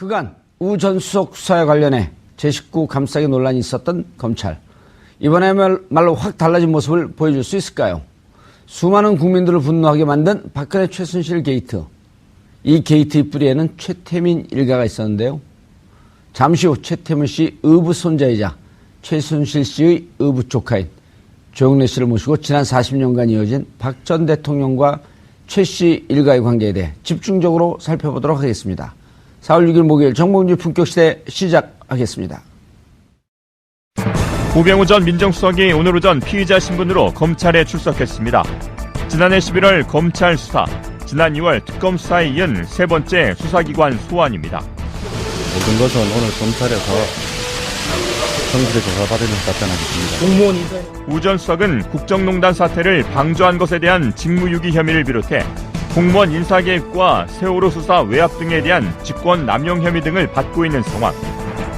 그간 우 전 수석 수사와 관련해 제19 감싸기 논란이 있었던 검찰. 이번에야말로 확 달라진 모습을 보여줄 수 있을까요? 수많은 국민들을 분노하게 만든 박근혜 최순실 게이트. 이 게이트의 뿌리에는 최태민 일가가 있었는데요. 잠시 후 최태민 씨 의붓 손자이자 최순실 씨의 의붓 조카인 조영래 씨를 모시고 지난 40년간 이어진 박 전 대통령과 최 씨 일가의 관계에 대해 집중적으로 살펴보도록 하겠습니다. 4월 6일 목요일 정봉주 품격시대 시작하겠습니다. 우병우 전 민정수석이 오늘 오전 피의자 신분으로 검찰에 출석했습니다. 지난해 11월 검찰 수사, 지난 2월 특검 수사에 이은 세 번째 수사기관 소환입니다. 모든 것은 오늘 검찰에서 성실히 조사받으면 답변하겠습니다. 공무원 인사. 우 전 수석은 국정농단 사태를 방조한 것에 대한 직무유기 혐의를 비롯해 공무원 인사 개입과 세월호 수사 외압 등에 대한 직권 남용 혐의 등을 받고 있는 상황.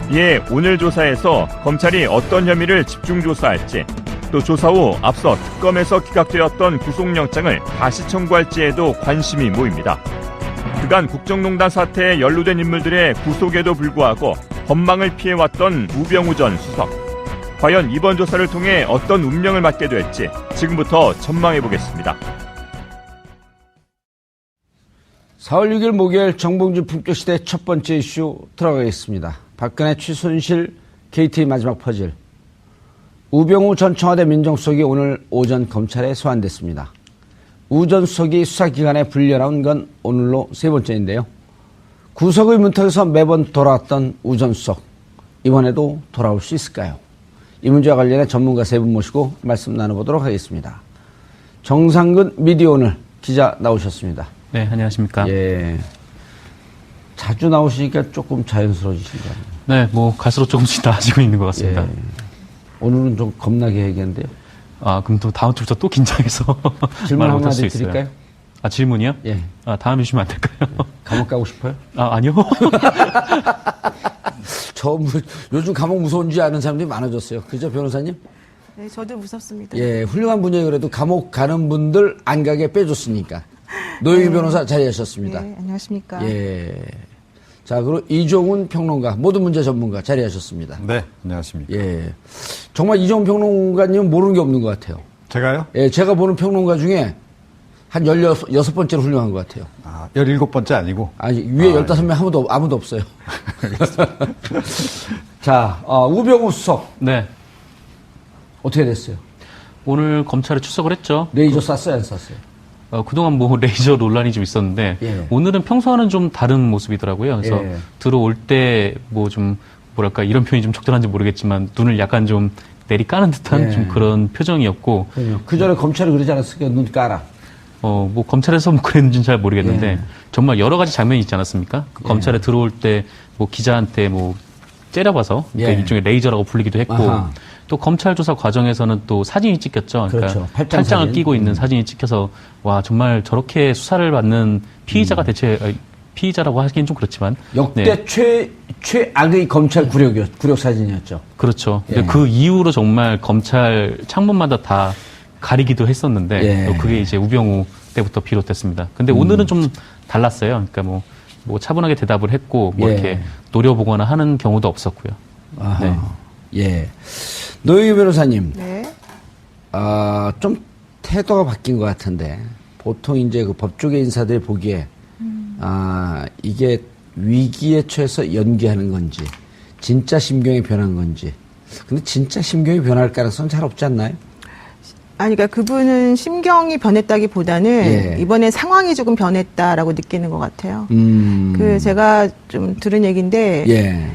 이에 오늘 조사에서 검찰이 어떤 혐의를 집중 조사할지, 또 조사 후 앞서 특검에서 기각되었던 구속영장을 다시 청구할지에도 관심이 모입니다. 그간 국정농단 사태에 연루된 인물들의 구속에도 불구하고 법망을 피해왔던 우병우 전 수석. 과연 이번 조사를 통해 어떤 운명을 맞게 될지 지금부터 전망해보겠습니다. 4월 6일 목요일 정봉주 품격시대 첫 번째 이슈 들어가겠습니다. 박근혜 최순실 게이트의 마지막 퍼즐. 우병우 전 청와대 민정수석이 오늘 오전 검찰에 소환됐습니다. 우 전 수석이 수사기관에 불려나온 건 오늘로 세 번째인데요. 구속의 문턱에서 매번 돌아왔던 우 전 수석. 이번에도 돌아올 수 있을까요? 이 문제와 관련해 전문가 세 분 모시고 말씀 나눠보도록 하겠습니다. 정상근 미디어오늘 기자 나오셨습니다. 네, 안녕하십니까. 예. 자주 나오시니까 조금 자연스러워지신 거 아니에요? 네, 뭐 갈수록 조금씩 나아지고 있는 것 같습니다. 예. 오늘은 좀 겁나게 얘기했는데요. 아, 그럼 또 다음 주부터 또 긴장해서 질문 말 못할 수 한마디 있어요. 드릴까요? 아, 질문이요? 예. 아, 다음에 주시면 안 될까요? 감옥 가고 싶어요? 아, 아니요. 요즘 감옥 무서운지 아는 사람들이 많아졌어요. 그죠, 변호사님? 네, 저도 무섭습니다. 예, 훌륭한 분이에요. 그래도 감옥 가는 분들 안 가게 빼줬으니까. 노영희 변호사 자리하셨습니다. 네, 안녕하십니까. 예. 자, 그리고 이종훈 평론가, 모든 문제 전문가 자리하셨습니다. 네, 안녕하십니까. 예. 정말 이종훈 평론가님은 모르는 게 없는 것 같아요. 제가요? 예, 제가 보는 평론가 중에 한 16번째로 훌륭한 것 같아요. 아, 17번째 아니고? 아니, 위에 15명 아무도 없어요. 자, 우병우 수석. 네. 어떻게 됐어요? 오늘 검찰에 출석을 했죠. 레이저 쐈어요, 안 쐈어요? 그동안 뭐 레이저 논란이 좀 있었는데 예. 오늘은 평소와는 좀 다른 모습이더라고요. 그래서 예. 들어올 때 뭐 좀 뭐랄까 이런 표현이 좀 적절한지 모르겠지만 눈을 약간 좀 내리까는 듯한 예. 좀 그런 표정이었고 그 전에 검찰이 그러지 않았을까요? 눈 깔아. 뭐 검찰에서 뭐 그랬는지는 잘 모르겠는데 예. 정말 여러 가지 장면이 있지 않았습니까? 그 검찰에 들어올 때 뭐 기자한테 뭐 째려봐서 그러니까 예. 일종의 레이저라고 불리기도 했고 아하. 또 검찰 조사 과정에서는 또 사진이 찍혔죠. 그렇죠. 그러니까 팔짱 팔짱을 사진. 끼고 있는 사진이 찍혀서 와 정말 저렇게 수사를 받는 피의자가 대체 피의자라고 하기엔 좀 그렇지만 역대 최악의 검찰 구력 사진이었죠. 그렇죠. 예. 근데 그 이후로 정말 검찰 창문마다 다 가리기도 했었는데 예. 또 그게 이제 우병우 때부터 비롯됐습니다. 근데 오늘은 좀 달랐어요. 그러니까 뭐 차분하게 대답을 했고 뭐 예. 이렇게 노려보거나 하는 경우도 없었고요. 아하. 네. 예. 노영희 변호사님. 네. 좀 태도가 바뀐 것 같은데 보통 이제 그 법조계 인사들이 보기에 이게 위기에 처해서 연기하는 건지 진짜 심경이 변한 건지. 근데 진짜 심경이 변할 가능성은 잘 없지 않나요? 아니, 그러니까 그분은 심경이 변했다기보다는 예. 이번에 상황이 조금 변했다라고 느끼는 것 같아요. 그 제가 좀 들은 얘기인데, 예.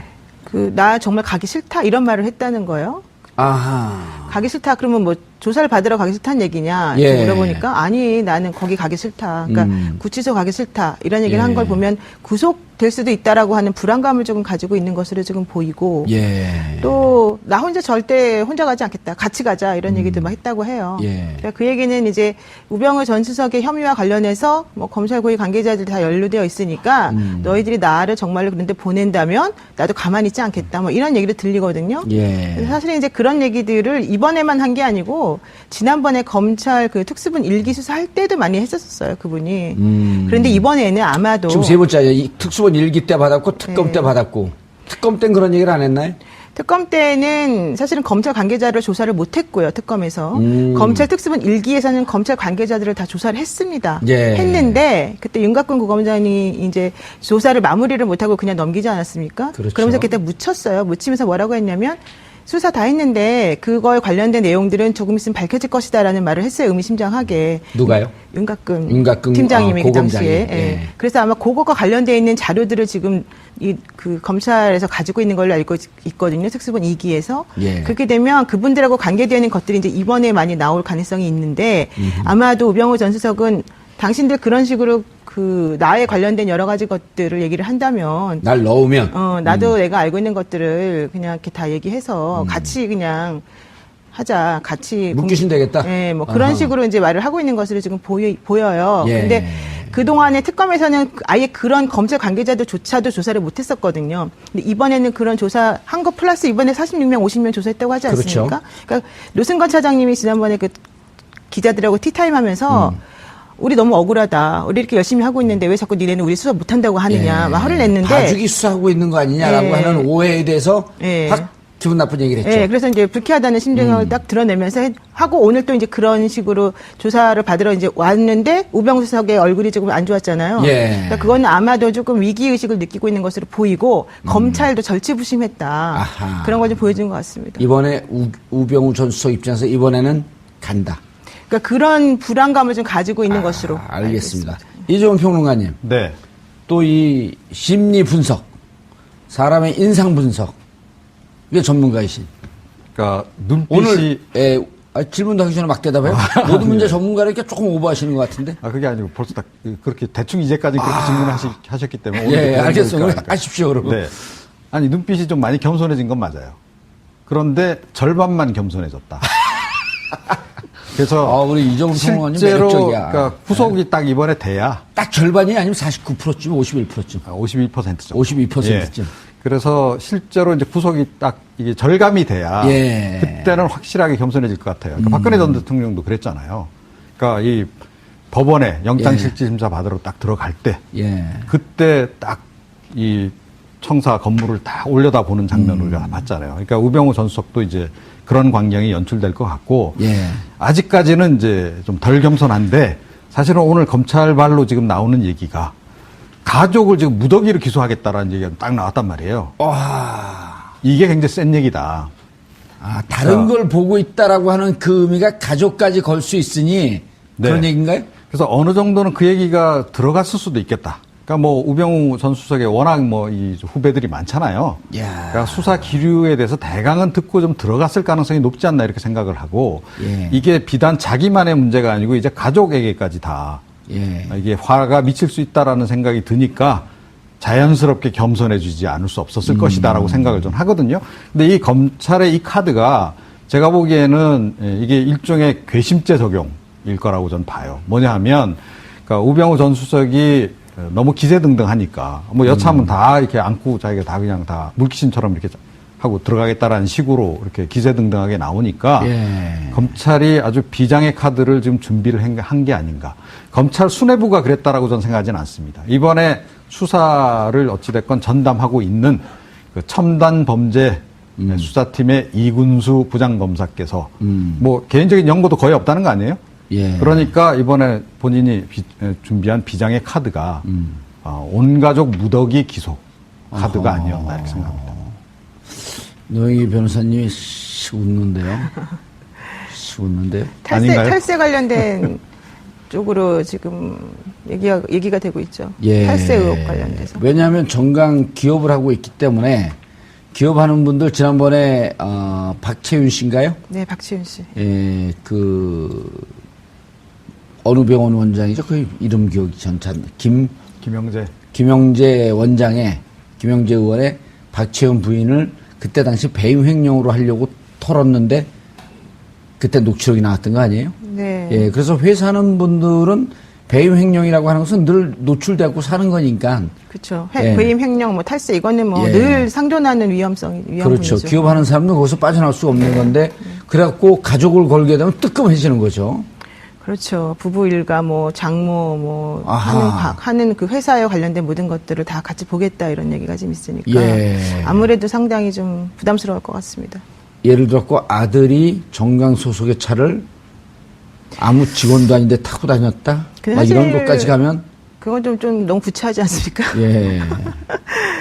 나 정말 가기 싫다 이런 말을 했다는 거예요. 아하. 가기 싫다 그러면 뭐 조사를 받으러 가기 싫다는 얘기냐 예. 이렇게 물어보니까 아니 나는 거기 가기 싫다. 그러니까 구치소 가기 싫다 이런 얘기를 예. 한 걸 보면 구속될 수도 있다라고 하는 불안감을 조금 가지고 있는 것으로 지금 보이고 예. 또 나 혼자 절대 혼자 가지 않겠다. 같이 가자 이런 얘기도 막 했다고 해요. 예. 그러니까 그 얘기는 이제 우병우 전 수석의 혐의와 관련해서 뭐 검찰 고위 관계자들 다 연루되어 있으니까 너희들이 나를 정말로 그런데 보낸다면 나도 가만히 있지 않겠다. 뭐 이런 얘기를 들리거든요. 예. 사실은 이제 그런 얘기들을 이번에만 한 게 아니고 지난번에 검찰 그 특수본 일기 수사할 때도 많이 했었어요. 그분이. 그런데 이번에는 아마도 지금 세 번째예요. 이 특수본 특수본 1기 때 받았고 특검 때 받았고 특검 때는 그런 얘기를 안 했나요? 특검 때는 사실은 검찰 관계자를 조사를 못했고요. 특검에서 검찰 특수본 1기에서는 검찰 관계자들을 다 조사를 했습니다. 예. 했는데 그때 윤곽근 고검장이 이제 조사를 마무리를 못하고 그냥 넘기지 않았습니까? 그렇죠. 그러면서 그때 묻혔어요. 묻히면서 뭐라고 했냐면 수사 다 했는데 그거에 관련된 내용들은 조금 있으면 밝혀질 것이다라는 말을 했어요. 의미심장하게. 누가요? 윤곽근 팀장님이 그 고검장이. 당시에. 예. 예. 그래서 아마 그거가 관련돼 있는 자료들을 지금 그 검찰에서 가지고 있는 걸로 알고 있거든요. 특수본 2기에서. 예. 그렇게 되면 그분들하고 관계되는 것들이 이제 이번에 많이 나올 가능성이 있는데 아마도 우병우 전 수석은 당신들 그런 식으로 그 나에 관련된 여러 가지 것들을 얘기를 한다면 날 넣으면 나도 내가 알고 있는 것들을 그냥 이렇게 다 얘기해서 같이 그냥 하자. 같이 묶이시면 되겠다. 예, 뭐 그런 아하. 식으로 이제 말을 하고 있는 것으로 지금 보여요. 예. 근데 그동안에 특검에서는 아예 그런 검찰 관계자들조차도 조사를 못 했었거든요. 근데 이번에는 그런 조사 한 거 플러스 이번에 46명, 50명 조사했다고 하지 않습니까? 그렇죠. 그러니까 노승건 차장님이 지난번에 그 기자들하고 티타임 하면서 우리 너무 억울하다. 우리 이렇게 열심히 하고 있는데 왜 자꾸 니네는 우리 수사 못한다고 하느냐. 막 화를 냈는데. 봐주기 수사하고 있는 거 아니냐라고 예. 하는 오해에 대해서 예. 확 기분 나쁜 얘기를 했죠. 네, 그래서 이제 불쾌하다는 심정을 딱 드러내면서 하고 오늘 또 이제 그런 식으로 조사를 받으러 이제 왔는데 우병우 수석의 얼굴이 조금 안 좋았잖아요. 예. 그러니까 그건 아마도 조금 위기 의식을 느끼고 있는 것으로 보이고 검찰도 절치부심했다. 아하. 그런 걸 좀 보여준 것 같습니다. 이번에 우병우 전 수석 입장에서 이번에는 간다. 그러니까 그런 불안감을 좀 가지고 있는 것으로 알겠습니다. 이종훈 평론가님, 네. 또 이 심리 분석, 사람의 인상 분석, 이게 전문가이신. 그러니까 눈빛이 오늘 질문도 하기 전에 막 대답해요. 모든 문제 전문가를 이렇게 조금 오버하시는 것 같은데. 그게 아니고 벌써 딱 그렇게 대충 이제까지 그렇게 질문하셨기 때문에 오늘 예, 알겠어요. 그러니까. 하십시오, 그러면. 네. 아니 눈빛이 좀 많이 겸손해진 건 맞아요. 그런데 절반만 겸손해졌다. 그래서 우리 이종훈 평론가님 실제로 매력적이야. 그러니까 후속이 딱 이번에 돼야 딱 절반이 아니면 49%쯤, 51%쯤. 52% 정도. 52%쯤. 그래서 실제로 이제 구속이 딱 이게 절감이 돼야 예. 그때는 확실하게 겸손해질 것 같아요. 그러니까 박근혜 전 대통령도 그랬잖아요. 그러니까 이 법원에 영장실질심사 받으러 딱 들어갈 때 예. 그때 딱 이 청사 건물을 딱 올려다 보는 장면을 우리가 봤잖아요. 그러니까 우병우 전 수석도 이제 그런 광경이 연출될 것 같고 예. 아직까지는 이제 좀 덜 겸손한데 사실은 오늘 검찰발로 지금 나오는 얘기가 가족을 지금 무더기로 기소하겠다라는 얘기가 딱 나왔단 말이에요. 와. 이게 굉장히 센 얘기다. 다른 걸 보고 있다라고 하는 그 의미가 가족까지 걸 수 있으니 그런 네. 얘기인가요? 그래서 어느 정도는 그 얘기가 들어갔을 수도 있겠다. 그러니까 뭐 우병우 전 수석의 워낙 뭐 이 후배들이 많잖아요. 야. 그러니까 수사 기류에 대해서 대강은 듣고 좀 들어갔을 가능성이 높지 않나 이렇게 생각을 하고 예. 이게 비단 자기만의 문제가 아니고 이제 가족에게까지 다 예. 이게 화가 미칠 수 있다라는 생각이 드니까 자연스럽게 겸손해지지 않을 수 없었을 것이다라고 생각을 좀 하거든요. 근데 이 검찰의 이 카드가 제가 보기에는 이게 일종의 괘씸죄 적용일 거라고 저는 봐요. 뭐냐 하면 그러니까 우병우 전 수석이 너무 기세등등하니까 뭐 여차하면 다 이렇게 안고 자기가 다 그냥 다 물귀신처럼 이렇게 하고 들어가겠다라는 식으로 이렇게 기세등등하게 나오니까 예. 검찰이 아주 비장의 카드를 지금 준비를 한 게 아닌가. 검찰 수뇌부가 그랬다라고 저는 생각하지는 않습니다. 이번에 수사를 어찌됐건 전담하고 있는 그 첨단 범죄 수사팀의 이군수 부장검사께서 뭐 개인적인 연고도 거의 없다는 거 아니에요? 예. 그러니까 이번에 본인이 준비한 비장의 카드가 온가족 무더기 기소 카드가 아니었나 이렇게 생각합니다. 노영희 변호사님이 씩 웃는데요. 씩 웃는데요. 아닌가요? 탈세 관련된 쪽으로 지금 얘기가 되고 있죠. 예. 탈세 의혹 관련돼서. 왜냐하면 정강 기업을 하고 있기 때문에 기업하는 분들 지난번에 박채윤 씨인가요? 네, 박지윤 씨. 예, 어느 병원 원장이죠? 그 이름 기억이 전찬 김영재 원장의 김영재 의원의 박채윤 부인을 그때 당시 배임 횡령으로 하려고 털었는데 그때 녹취록이 나왔던 거 아니에요? 네. 예, 그래서 회사하는 분들은 배임 횡령이라고 하는 것은 늘 노출되고 사는 거니까. 그렇죠. 예. 배임 횡령, 뭐 탈세 이거는 뭐 예. 늘 상존하는 위험분이죠. 그렇죠. 기업하는 사람은 거기서 빠져나올 수가 없는 건데 그래갖고 가족을 걸게 되면 뜨끔해지는 거죠. 그렇죠. 부부 일가, 뭐 장모, 뭐 아하. 하는 그 회사에 관련된 모든 것들을 다 같이 보겠다 이런 얘기가 좀 있으니까 예. 아무래도 상당히 좀 부담스러울 것 같습니다. 예를 들었고 아들이 정강 소속의 차를 아무 직원도 아닌데 타고 다녔다? 근데 막 이런 사실 것까지 가면 그건 좀 너무 구차하지 않습니까? 예.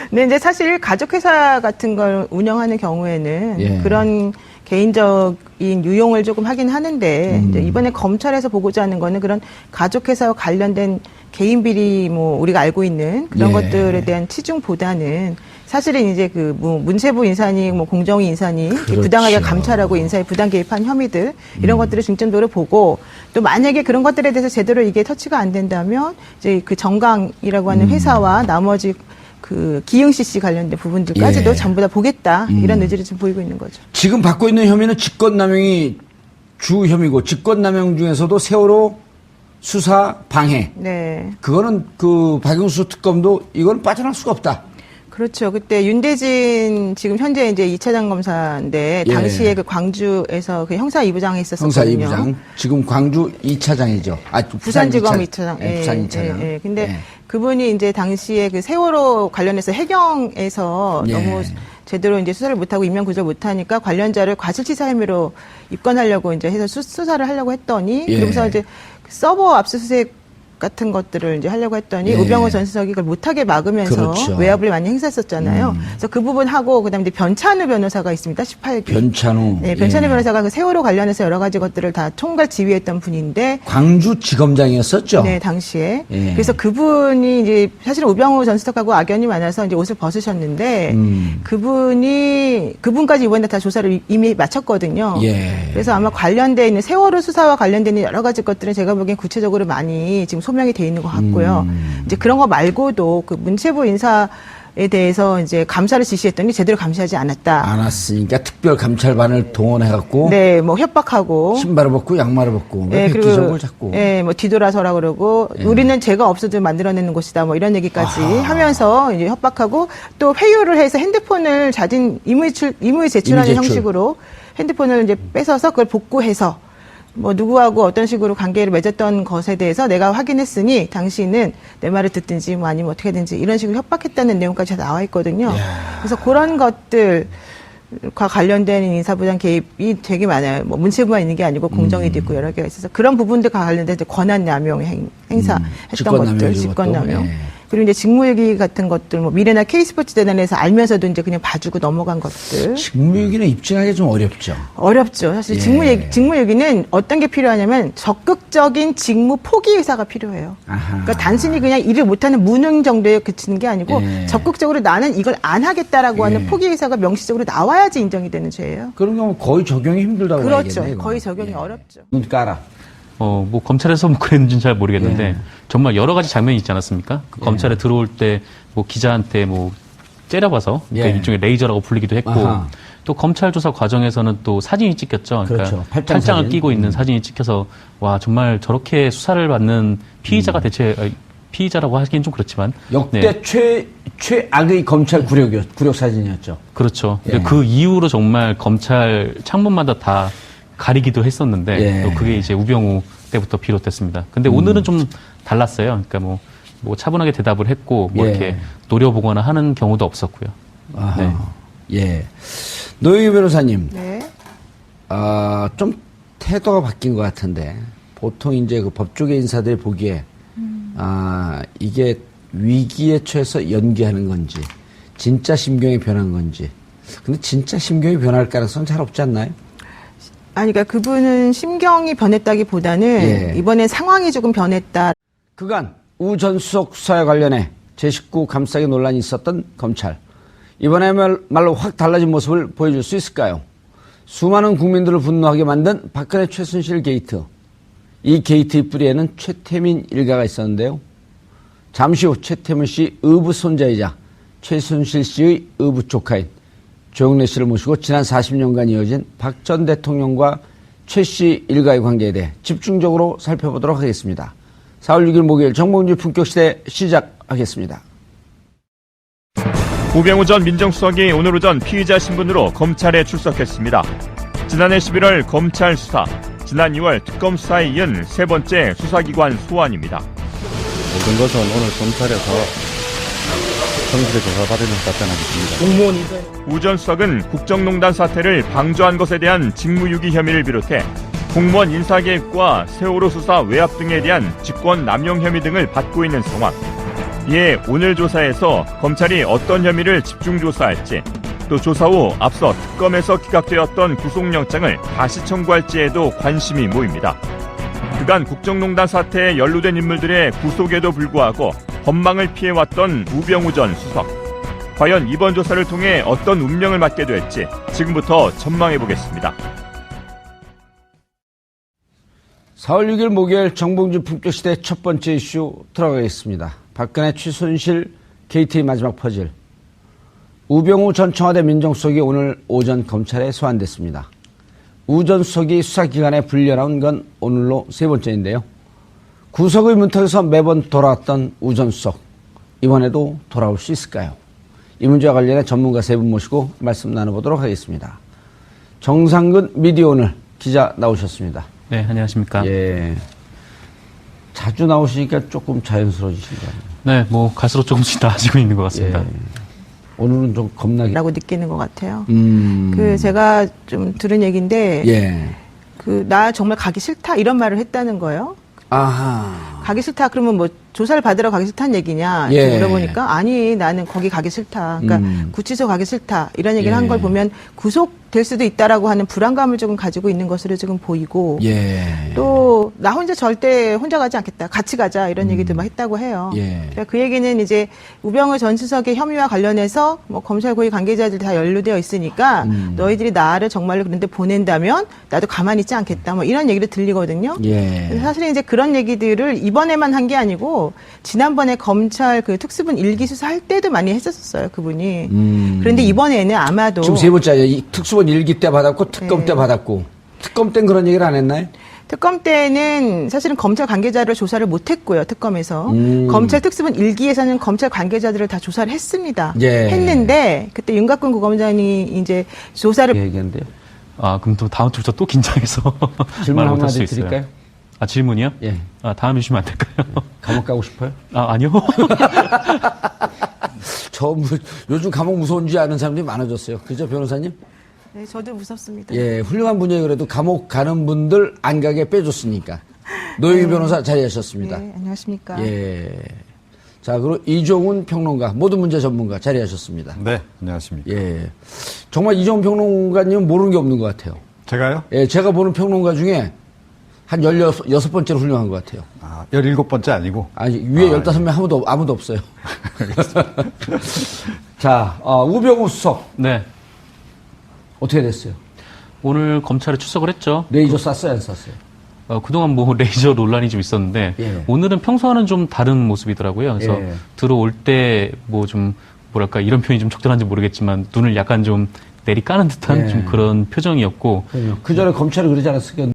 근데 이제 사실 가족회사 같은 걸 운영하는 경우에는 예. 그런 개인적인 유용을 조금 하긴 하는데 이제 이번에 검찰에서 보고자 하는 거는 그런 가족회사와 관련된 개인 비리 뭐 우리가 알고 있는 그런 예. 것들에 대한 치중보다는 사실은 이제 그 뭐 문체부 인사니 뭐 공정위 인사니 그렇죠. 부당하게 감찰하고 인사에 부당 개입한 혐의들 이런 것들을 중점적으로 보고 또 만약에 그런 것들에 대해서 제대로 이게 터치가 안 된다면 이제 그 정강이라고 하는 회사와 나머지 그 기흥 CC 관련된 부분들까지도 예. 전부 다 보겠다 이런 의지를 지금 보이고 있는 거죠. 지금 받고 있는 혐의는 직권남용이 주 혐의고 직권남용 중에서도 세월호 수사 방해. 네. 그거는 그 박영수 특검도 이건 빠져나갈 수가 없다. 그렇죠. 그때 윤대진 지금 현재 이제 2차장 검사인데 예. 당시에 그 광주에서 그 형사 2부장에 있었었거든요. 형사 2부장. 지금 광주 2차장이죠. 아, 부산지검 2차, 2차장. 예, 부산 2차장. 예. 근데 예. 그분이 이제 당시에 그 세월호 관련해서 해경에서 예. 너무 제대로 이제 수사를 못하고 인명 구조 못하니까 관련자를 과실치사 혐의로 입건하려고 이제 해서 수사를 하려고 했더니 예. 그러면서 이제 서버 압수수색 같은 것들을 이제 하려고 했더니 예. 우병우 전 수석이 그걸 못하게 막으면서 그렇죠. 외압을 많이 행사했었잖아요. 그래서 그 부분하고 그다음에 이제 변찬우 변호사가 있습니다. 18기. 변찬우. 네, 변찬우 예. 변호사가 그 세월호 관련해서 여러 가지 것들을 다 총괄 지휘했던 분인데 광주지검장이었었죠. 네, 당시에. 예. 그래서 그분이 이제 사실은 우병우 전 수석하고 악연이 많아서 이제 옷을 벗으셨는데 그분까지 이번에 다 조사를 이미 마쳤거든요. 예. 그래서 아마 관련돼 있는 세월호 수사와 관련된 여러 가지 것들은 제가 보기엔 구체적으로 많이 지금 소명이 돼 있는 것 같고요. 이제 그런 거 말고도 그 문체부 인사에 대해서 이제 감사를 지시했더니 제대로 감시하지 않았다. 안 왔으니까 특별 감찰반을 동원해갖고 네, 뭐 협박하고 신발을 벗고 양말을 벗고 왜 예, 획기적을 잡고 예, 뭐 뒤돌아서라 그러고 우리는 죄가 없어도 만들어내는 곳이다 뭐 이런 얘기까지 하면서 이제 협박하고 또 회유를 해서 핸드폰을 자진 임의 제출하는 임의 제출. 형식으로 핸드폰을 이제 뺏어서 그걸 복구해서 뭐 누구하고 어떤 식으로 관계를 맺었던 것에 대해서 내가 확인했으니 당신은 내 말을 듣든지 뭐 아니면 어떻게든지 이런 식으로 협박했다는 내용까지 다 나와 있거든요. 그래서 그런 것들 과 관련된 인사부장 개입이 되게 많아요. 뭐 문체부만 있는 게 아니고 공정위도 있고 여러 개가 있어서 그런 부분들과 관련된 이제 권한 남용 행사했던 직권남용 것들, 이런 직권남용. 것도, 예. 그리고 이제 직무유기 같은 것들, 뭐 미래나 K스포츠 재단에서 알면서도 이제 그냥 봐주고 넘어간 것들. 직무유기는 입증하기 좀 어렵죠. 어렵죠. 사실 예. 직무유기는 어떤 게 필요하냐면 적극적인 직무 포기 의사가 필요해요. 아하. 그러니까 단순히 그냥 일을 못하는 무능 정도에 그치는 게 아니고 예. 적극적으로 나는 이걸 안 하겠다라고 하는 포기 의사가 명시적으로 나와야지 인정이 되는 죄예요. 그런 경우 거의 적용이 힘들다고 그렇죠. 봐야겠네, 이거. 거의 적용이 예. 어렵죠. 눈 깔아. 뭐 검찰에서 뭐 그랬는지는 잘 모르겠는데 예. 정말 여러 가지 장면이 있지 않았습니까? 그 검찰에 들어올 때 뭐 기자한테 뭐 째려봐서 예. 그 일종의 레이저라고 불리기도 했고 아하. 또 검찰 조사 과정에서는 또 사진이 찍혔죠. 그렇죠. 팔짱 팔짱을 사진. 끼고 있는 사진이 찍혀서 와 정말 저렇게 수사를 받는 피의자가 대체 피의자라고 하기엔 좀 그렇지만 역대 네. 최악의 검찰 구력 사진이었죠. 그렇죠. 예. 근데 그 이후로 정말 검찰 창문마다 다 가리기도 했었는데 예. 또 그게 이제 우병우 때부터 비롯됐습니다. 근데 오늘은 좀 달랐어요. 그러니까 뭐 차분하게 대답을 했고 뭐 예. 이렇게 노려보거나 하는 경우도 없었고요. 아하. 네. 예. 노영희 변호사님, 네. 좀 태도가 바뀐 것 같은데 보통 이제 그 법조계 인사들이 보기에 이게 위기에 처해서 연기하는 건지 진짜 심경이 변한 건지. 근데 진짜 심경이 변할 가능성은 잘 없지 않나요? 아니, 그러니까 그분은 심경이 변했다기보다는 예. 이번에 상황이 조금 변했다. 그간 우 전 수석 수사에 관련해 제 식구 감싸기 논란이 있었던 검찰. 이번에야말로 확 달라진 모습을 보여줄 수 있을까요? 수많은 국민들을 분노하게 만든 박근혜 최순실 게이트. 이 게이트의 뿌리에는 최태민 일가가 있었는데요. 잠시 후 최태민 씨 의붓 손자이자 최순실 씨의 의붓 조카인 조영래 씨를 모시고 지난 40년간 이어진 박 전 대통령과 최 씨 일가의 관계에 대해 집중적으로 살펴보도록 하겠습니다. 4월 6일 목요일 정봉주 품격시대 시작하겠습니다. 우병우 전 민정수석이 오늘 오전 피의자 신분으로 검찰에 출석했습니다. 지난해 11월 검찰 수사, 지난 2월 특검 수사에 이은 세 번째 수사기관 소환입니다. 모든 것은 오늘 검찰에서 성실히 조사받으면 답변하겠습니다. 우 전 수석은 국정농단 사태를 방조한 것에 대한 직무유기 혐의를 비롯해 공무원 인사개입과 세월호 수사 외압 등에 대한 직권 남용 혐의 등을 받고 있는 상황. 이에 오늘 조사에서 검찰이 어떤 혐의를 집중 조사할지, 또 조사 후 앞서 특검에서 기각되었던 구속영장을 다시 청구할지에도 관심이 모입니다. 그간 국정농단 사태에 연루된 인물들의 구속에도 불구하고 법망을 피해왔던 우병우 전 수석. 과연 이번 조사를 통해 어떤 운명을 맞게 될지 지금부터 전망해보겠습니다. 4월 6일 목요일 정봉주 품격시대 첫 번째 이슈 들어가겠습니다. 박근혜 최순실 KT 마지막 퍼즐. 우병우 전 청와대 민정수석이 오늘 오전 검찰에 소환됐습니다. 우 전 수석이 수사기관에 불려나온 건 오늘로 세 번째인데요. 구속의 문턱에서 매번 돌아왔던 우 전 수석. 이번에도 돌아올 수 있을까요? 이 문제와 관련해 전문가 세 분 모시고 말씀 나눠보도록 하겠습니다. 정상근 미디어오늘 기자 나오셨습니다. 네, 안녕하십니까. 예. 자주 나오시니까 조금 자연스러워지신 거 아니에요? 네, 뭐 갈수록 조금씩 나아지고 있는 것 같습니다. 예. 오늘은 좀 겁나게. 라고 느끼는 것 같아요. 그 제가 좀 들은 얘기인데 예. 그 나 정말 가기 싫다 이런 말을 했다는 거예요. 아하. 가기 싫다 그러면 뭐 조사를 받으러 가기 싫다는 얘기냐 예. 이렇게 물어보니까 아니 나는 거기 가기 싫다. 그러니까 구치소 가기 싫다 이런 얘기를 예. 한 걸 보면 구속될 수도 있다라고 하는 불안감을 조금 가지고 있는 것으로 지금 보이고 예. 또 나 혼자 절대 혼자 가지 않겠다. 같이 가자 이런 얘기도 막 했다고 해요. 예. 그러니까 그 얘기는 이제 우병우 전 수석의 혐의와 관련해서 뭐 검찰 고위 관계자들 다 연루되어 있으니까 너희들이 나를 정말로 그런데 보낸다면 나도 가만히 있지 않겠다. 뭐 이런 얘기를 들리거든요. 예. 그래서 사실은 이제 그런 얘기들을 이번에만 한 게 아니고 지난번에 검찰 그 특수본 일기 수사할 때도 많이 했었어요. 그분이. 그런데 이번에는 아마도 지금 세 번째예요. 이 특수본 일기 때 받았고 특검 네. 때 받았고. 특검 때는 그런 얘기를 안 했나요? 특검 때는 사실은 검찰 관계자를 조사를 못했고요. 특검에서 검찰 특수본 일기에서는 검찰 관계자들을 다 조사를 했습니다. 예. 했는데 그때 윤곽근 고검장이 이제 조사를 얘기했는데요. 아, 그럼 또 다음 주부터 또 긴장해서 질문 말을 못할 수 한마디 있어요. 드릴까요? 아, 질문이요? 예. 아, 다음에 주시면 안 될까요? 감옥 가고 싶어요? 아, 아니요. 요즘 감옥 무서운지 아는 사람들이 많아졌어요. 그죠, 변호사님? 네, 저도 무섭습니다. 예, 훌륭한 분이에요. 그래도 감옥 가는 분들 안 가게 빼줬으니까. 노영희 변호사 자리하셨습니다. 네, 안녕하십니까. 예. 자, 그리고 이종훈 평론가, 모든 문제 전문가 자리하셨습니다. 네, 안녕하십니까. 예. 정말 이종훈 평론가님은 모르는 게 없는 것 같아요. 제가요? 예, 제가 보는 평론가 중에 한 16번째로 훌륭한 것 같아요. 아, 17번째 아니고. 아니, 위에 15명 아무도 없어요. 자, 우병우 수석. 네. 어떻게 됐어요? 오늘 검찰에 출석을 했죠. 레이저 쐈어요, 안 쐈어요? 그동안 뭐 레이저 논란이 좀 있었는데 예. 오늘은 평소와는 좀 다른 모습이더라고요. 그래서 예. 들어올 때 뭐 좀 뭐랄까 이런 표현이 좀 적절한지 모르겠지만 눈을 약간 좀 내리 까는 듯한 예. 좀 그런 표정이었고 그 전에 검찰이 그러지 않았을까요?